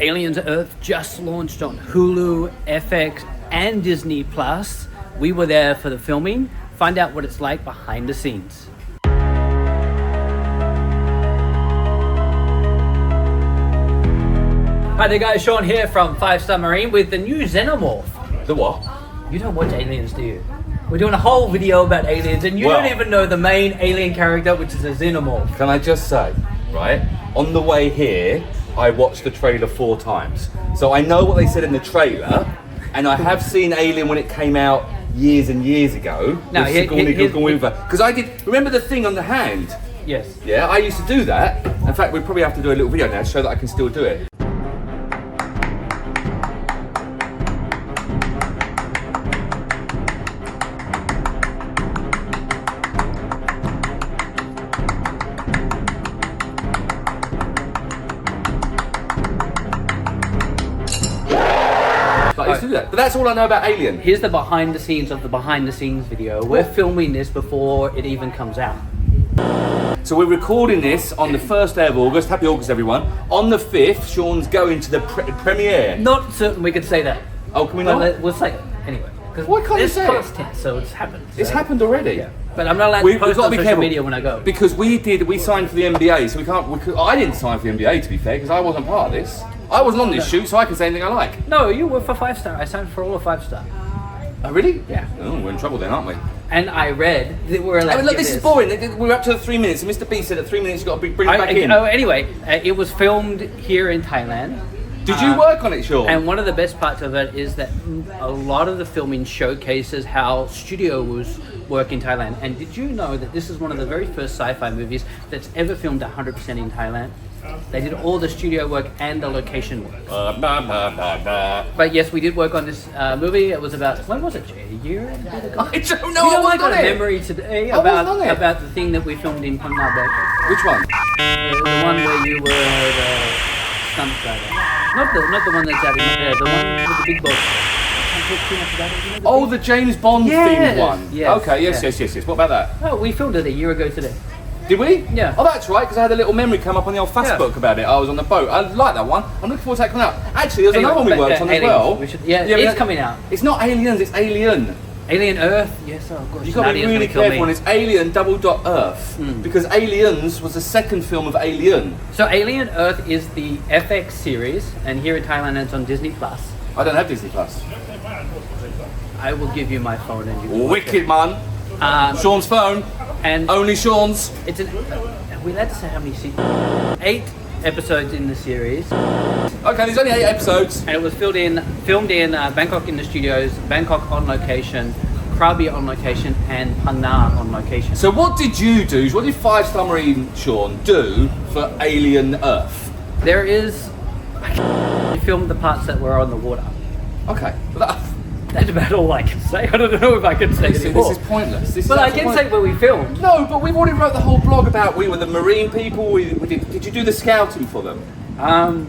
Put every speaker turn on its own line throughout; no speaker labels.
Aliens Earth just launched on Hulu, FX, and Disney Plus. We were there for the filming. Find out what it's like behind the scenes. Hi there guys, Shaun here from 5 Star Marine with the new Xenomorph.
The what?
You don't watch Aliens, do you? We're doing a whole video about aliens and you don't even know the main alien character, which is a Xenomorph.
Can I just say, right, on the way here, I watched the trailer 4 times. So I know what they said in the trailer, and I have seen Alien when it came out years and years ago.
Now,
because I did, remember the thing on the hand?
Yes.
Yeah, I used to do that. In fact, we probably have to do a little video now to show that I can still do it. I used to do that. But that's all I know about Alien.
Here's the behind the scenes of the behind the scenes video. We're filming this before it even comes out.
So we're recording this on the 1st day of August. Happy August, everyone. On the 5th, Shaun's going to the premiere.
Not certain we could say that.
Oh, can we not?
We'll say it anyway.
Why can't you say it?
It's past tense, so it's happened. So.
It's happened already.
Yeah. But I'm not allowed to post on social media when I go.
Because we signed for the NBA, so we can't. I didn't sign for the NBA, to be fair, because I wasn't part of this. I wasn't on this shoot, so I can say anything I like.
No, you were for 5 Star. I signed for all of 5 Star.
Oh, really?
Yeah.
Oh, we're in trouble then, aren't we?
And I read that we're allowed.
I mean, look, this is boring. We're up to the 3 minutes, and Mr. B said at 3 minutes you've got to bring it back in.
Oh, anyway, it was filmed here in Thailand.
Did you work on it, Shaun?
And one of the best parts of it is that a lot of the filming showcases how studios work in Thailand. And did you know that this is one of the very first sci-fi movies that's ever filmed 100% in Thailand? They did all the studio work and the location work. But yes, we did work on this movie. It was about, when was it, Jay? A year ago?
I don't know. I
got a memory today about the thing that we filmed in Phang Nga Bay.
Which one?
The one where you were the stunt driver. Not the one that's out in the one with the big boat.
Oh, the James Bond themed one.
Yes,
okay, yes. What about that?
Oh, we filmed it a year ago today.
Did we?
Yeah.
Oh, that's right, because I had a little memory come up on the old Facebook about it. I was on the boat. I like that one. I'm looking forward to that coming out. Actually, there's another one we worked on as well.
It's coming out.
It's not Aliens, it's Alien.
Alien Earth? Yes, oh gosh.
You've got to be really careful, and it's Alien Earth. Because Aliens was the second film of Alien.
So Alien Earth is the FX series, and here in Thailand it's on Disney Plus.
I don't have Disney Plus.
I will give you my phone and you can
Wicked, man. Shaun's phone.
And
only Shaun's.
Are we allowed to say how many seasons? 8 episodes in the series.
Okay, there's only 8 episodes.
And it was filmed in Bangkok in the studios, Bangkok on location, Krabi on location, and Phang Nga on location.
So what did you do? What did 5 Star Marine Shaun do for Alien Earth?
We filmed the parts that were on the water.
Okay.
That's about all I can say. I don't know if I can say anymore.
This is pointless.
But I can say where we filmed.
No, but we've already wrote the whole blog about we were the marine people. Did you do the scouting for them?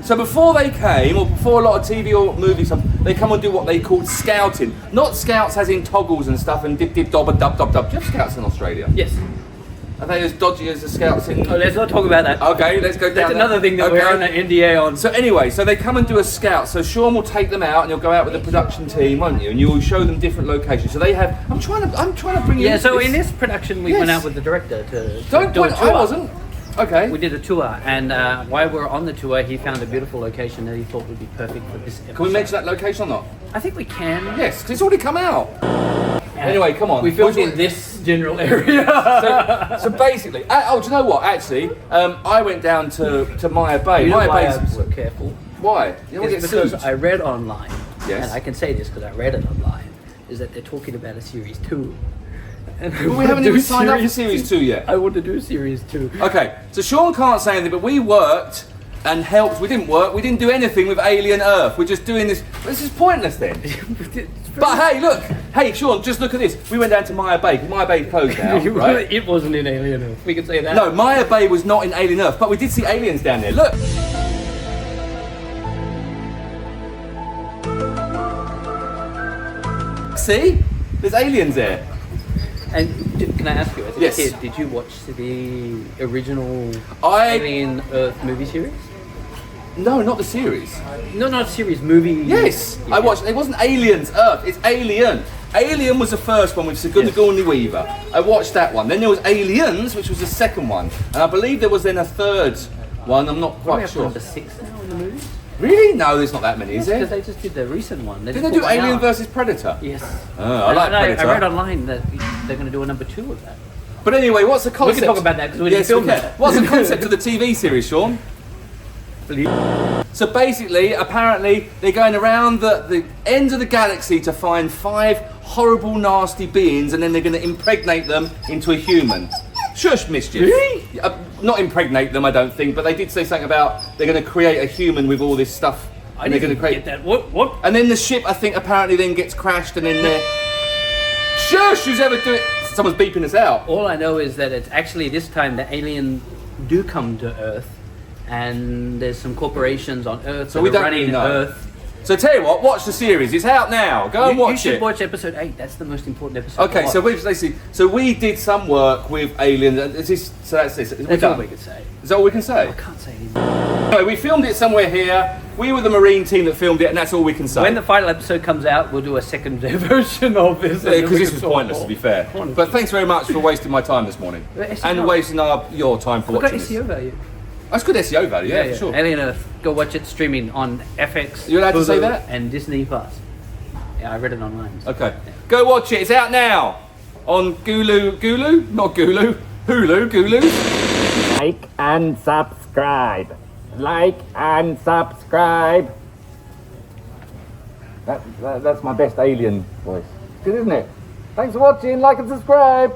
So before they came, or before a lot of TV or movies, they come and do what they called scouting. Not scouts as in toggles and stuff and dip dob and dub. Do you have scouts in Australia?
Yes.
Are they as dodgy as the scouts in...
Oh, let's not talk about that.
Okay, let's go down.
That's another thing that we're on an NDA on.
So anyway, so they come and do a scout. So Shaun will take them out and you'll go out with the production team, won't you? And you'll show them different locations. So they have... I'm trying to bring you...
Yeah, so in this production we went out with the director to do a tour.
I wasn't. Okay.
We did a tour, and while we were on the tour, he found a beautiful location that he thought would be perfect for this episode.
Can we mention that location or not?
I think we can.
Yes, because it's already come out. Anyway, come on.
We filmed in this general area.
so basically, do you know what? Actually, I went down to Maya Bay.
Maya Bay. We're careful.
Why?
It's because I read online,
yes,
and I can say this because I read it online, is that they're talking about a series 2.
But we haven't even signed up for series 2 yet.
I want to do series 2.
Okay, so Shaun can't say anything, but we worked and helped. We didn't work. We didn't do anything with Alien Earth. We're just doing this. This is pointless then. But hey, look. Hey, Shaun, just look at this. We went down to Maya Bay. Maya Bay closed now, right?
It wasn't in Alien Earth. We can say that.
No, Maya Bay was not in Alien Earth, but we did see aliens down there. Look. See? There's aliens there.
And can I ask you, as a
yes,
kid, did you watch the original Alien Earth movie series?
No, not the series.
No, not a series, movie.
Yes,
Yeah.
I watched. It wasn't Aliens, Earth. It's Alien. Alien was the first one with Sigourney Weaver. I watched that one. Then there was Aliens, which was the second one, and I believe there was then a third one. I'm not quite sure.
Number 6 now in the movies.
Really? No, there's not that many, is there?
Because they just did the recent one.
Did they do Alien versus Predator?
Yes.
I like Predator.
I read online that they're going to do a number 2 of that.
But anyway, what's the concept?
We can talk about that because we didn't film that.
What's the concept of the TV series, Sean? So basically, apparently, they're going around the ends of the galaxy to find 5 horrible, nasty beings, and then they're going to impregnate them into a human. Shush, mischief.
Really?
Not impregnate them, I don't think, but they did say something about they're going to create a human with all this stuff.
I didn't get that. What?
And then the ship, I think, apparently then gets crashed, and then they're... Shush! Who's ever doing... Someone's beeping us out.
All I know is that it's actually this time the aliens do come to Earth, and there's some corporations on Earth
So we don't
running
really know.
Earth.
So tell you what, watch the series. It's out now. Go and watch it.
You should watch episode 8. That's the most important episode.
Okay, so we did some work with aliens. And so that's this.
That's all we can say.
Is that all we can say?
I can't say anything.
Anyway, we filmed it somewhere here. We were the marine team that filmed it, and that's all we can say.
When the final episode comes out, we'll do a second version of this.
Because this was pointless, to be fair. But thanks very much for wasting my time this morning, and wasting your time for watching
got
this.
SEO value.
That's good SEO value, yeah, for sure.
Alien Earth. Go watch it streaming on FX.
You're allowed to say
Hulu,
that?
And Disney Plus. Yeah, I read it online. So.
Okay, go watch it. It's out now on Gulu, not Gulu, Hulu.
Like and subscribe. Like and subscribe. That's my best alien voice. Good, isn't it? Thanks for watching. Like and subscribe.